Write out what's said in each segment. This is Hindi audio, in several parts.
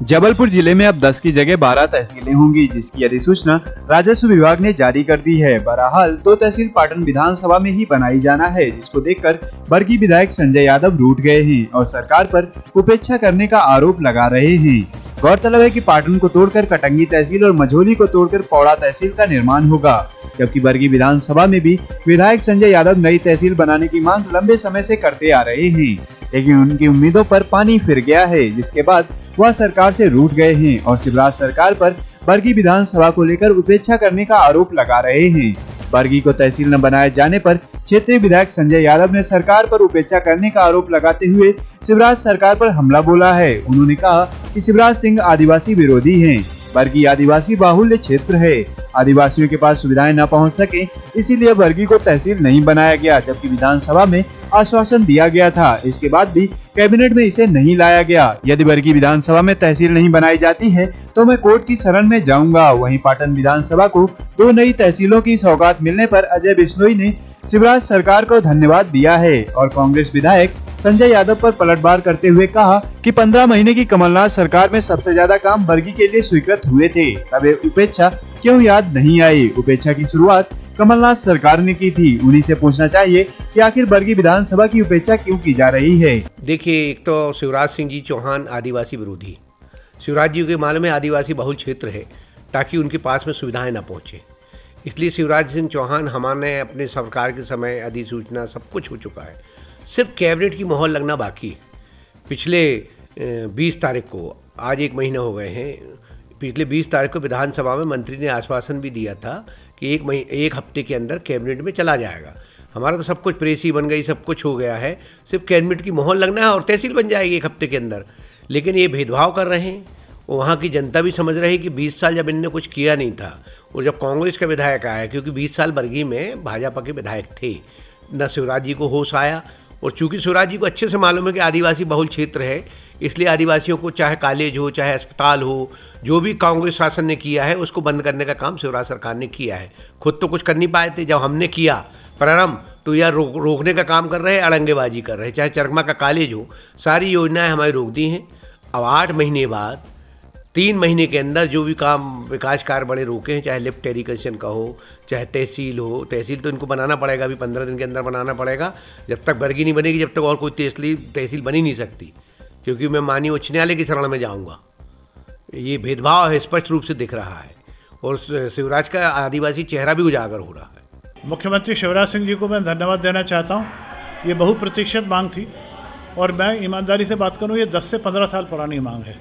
जबलपुर जिले में अब 10 की जगह 12 तहसीलें होंगी, जिसकी अधिसूचना राजस्व विभाग ने जारी कर दी है। बहरहाल 2 तहसील पाटन विधानसभा में ही बनाई जाना है, जिसको देखकर बरगी विधायक संजय यादव रूठ गए हैं और सरकार पर उपेक्षा करने का आरोप लगा रहे हैं। गौरतलब है कि पाटन को तोड़कर कटंगी तहसील और मझोली को तोड़कर पौड़ा तहसील का निर्माण होगा, जबकि बरगी विधानसभा में भी विधायक संजय यादव नई तहसील बनाने की मांग लंबे समय से करते आ रहे हैं, लेकिन उनकी उम्मीदों पर पानी फिर गया है, जिसके बाद वह सरकार से रूठ गए हैं और शिवराज सरकार पर बरगी विधानसभा को लेकर उपेक्षा करने का आरोप लगा रहे हैं। बरगी को तहसील न बनाए जाने पर क्षेत्रीय विधायक संजय यादव ने सरकार पर उपेक्षा करने का आरोप लगाते हुए शिवराज सरकार पर हमला बोला है। उन्होंने कहा कि शिवराज सिंह आदिवासी विरोधी हैं। बरगी आदिवासी बाहुल्य क्षेत्र है, आदिवासियों के पास सुविधाएं न पहुंच सके, इसीलिए बरगी को तहसील नहीं बनाया गया, जबकि विधानसभा में आश्वासन दिया गया था। इसके बाद भी कैबिनेट में इसे नहीं लाया गया। यदि बरगी विधानसभा में तहसील नहीं बनाई जाती है तो मैं कोर्ट की शरण में जाऊंगा। वहीं पाटन विधानसभा को 2 नई तहसीलों की सौगात मिलने पर अजय बिश्नोई ने शिवराज सरकार को धन्यवाद दिया है और कांग्रेस विधायक संजय यादव पर पलटवार करते हुए कहा कि 15 महीने की कमलनाथ सरकार में सबसे ज्यादा काम बरगी के लिए स्वीकृत हुए थे, तब उपेक्षा क्यों याद नहीं आई। उपेक्षा की शुरुआत कमलनाथ सरकार ने की थी। उन्हीं से पूछना चाहिए कि आखिर बरगी विधानसभा की उपेक्षा क्यों की जा रही है। देखिए, एक तो शिवराज सिंह जी चौहान आदिवासी विरोधी। शिवराज जी के मालूम है आदिवासी बहुल क्षेत्र है, ताकि उनके पास में सुविधाएं न पहुंचे, इसलिए शिवराज सिंह चौहान हमारे अपने सरकार के समय अधिसूचना सब कुछ हो चुका है, सिर्फ कैबिनेट की मोहर लगना बाकी है। पिछले 20 तारीख को, आज 1 महीना हो गए हैं, पिछले 20 तारीख को विधानसभा में मंत्री ने आश्वासन भी दिया था कि 1 हफ्ते के अंदर कैबिनेट में चला जाएगा। हमारा तो सब कुछ प्रेस ही बन गई, सब कुछ हो गया है, सिर्फ कैबिनेट की मोहर लगना है और तहसील बन जाएगी 1 हफ्ते के अंदर। लेकिन ये भेदभाव कर रहे हैं। वहाँ की जनता भी समझ रही है कि 20 साल जब इनने कुछ किया नहीं था, और जब कांग्रेस का विधायक आया, क्योंकि 20 साल बरगी में भाजपा के विधायक थे, न शिवराज जी को होश आया। और चूंकि शिवराज जी को अच्छे से मालूम है कि आदिवासी बहुल क्षेत्र है, इसलिए आदिवासियों को चाहे कॉलेज हो चाहे अस्पताल हो, जो भी कांग्रेस शासन ने किया है उसको बंद करने का काम शिवराज सरकार ने किया है। खुद तो कुछ कर नहीं पाए थे, जब हमने किया प्रारंभ तो यह रोकने का काम कर रहे हैं, अड़ंगेबाजी कर रहे हैं। चाहे चरखमा का कॉलेज हो, सारी योजनाएं हमारी रोक दी हैं। अब 8 महीने बाद 3 महीने के अंदर जो भी काम विकास कार्य बड़े रोके हैं, चाहे लिफ्ट इरिगेशन का हो चाहे तहसील हो, तहसील तो इनको बनाना पड़ेगा, अभी 15 दिन के अंदर बनाना पड़ेगा। जब तक बरगी नहीं बनेगी, जब तक और कोई तहसील बनी नहीं सकती, क्योंकि मैं माननीय उच्च न्यायालय की शरण में जाऊँगा। ये भेदभाव है, स्पष्ट रूप से दिख रहा है, और शिवराज का आदिवासी चेहरा भी उजागर हो रहा है। मुख्यमंत्री शिवराज सिंह जी को मैं धन्यवाद देना चाहता हूँ। ये बहुप्रतीक्षित मांग थी, और मैं ईमानदारी से बात करूँ, ये 10 से 15 साल पुरानी मांग है,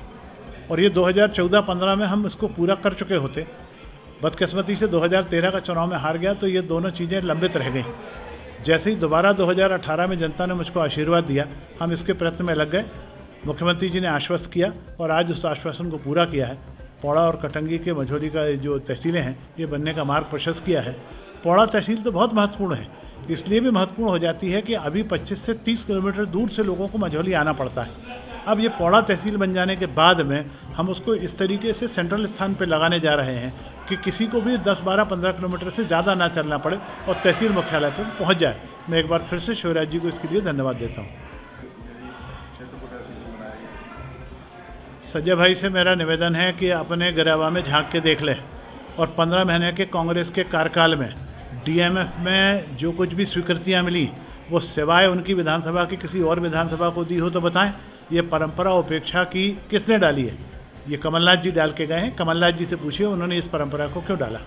और ये 2014-15 में हम इसको पूरा कर चुके होते। बदकिस्मती से 2013 का चुनाव में हार गया, तो ये दोनों चीज़ें लंबित रह गई। जैसे ही दोबारा 2018 में जनता ने मुझको आशीर्वाद दिया, हम इसके प्रयत्न में लग गए। मुख्यमंत्री जी ने आश्वस्त किया और आज उस आश्वासन को पूरा किया है। पौड़ा और कटंगी के मझोली का जो तहसीलें हैं, ये बनने का मार्ग प्रशस्त किया है। पौड़ा तहसील तो बहुत महत्वपूर्ण है, इसलिए भी महत्वपूर्ण हो जाती है कि अभी 25 से 30 किलोमीटर दूर से लोगों को मझोली आना पड़ता है। अब ये पौड़ा तहसील बन जाने के बाद में हम उसको इस तरीके से सेंट्रल स्थान पे लगाने जा रहे हैं कि किसी को भी 10, 12, 15 किलोमीटर से ज़्यादा ना चलना पड़े और तहसील मुख्यालय पर पहुंच जाए। मैं एक बार फिर से शिवराज जी को इसके लिए धन्यवाद देता हूँ। संजय भाई से मेरा निवेदन है कि अपने गिरावा में झांक के देख ले, और 15 महीने के कांग्रेस के कार्यकाल में डीएमएफ में जो कुछ भी स्वीकृतियाँ मिली, वो सिवाय उनकी विधानसभा की किसी और विधानसभा को दी हो तो बताएं। ये परंपरा उपेक्षा की किसने डाली है? ये कमलनाथ जी डाल के गए हैं। कमलनाथ जी से पूछिए उन्होंने इस परंपरा को क्यों डाला।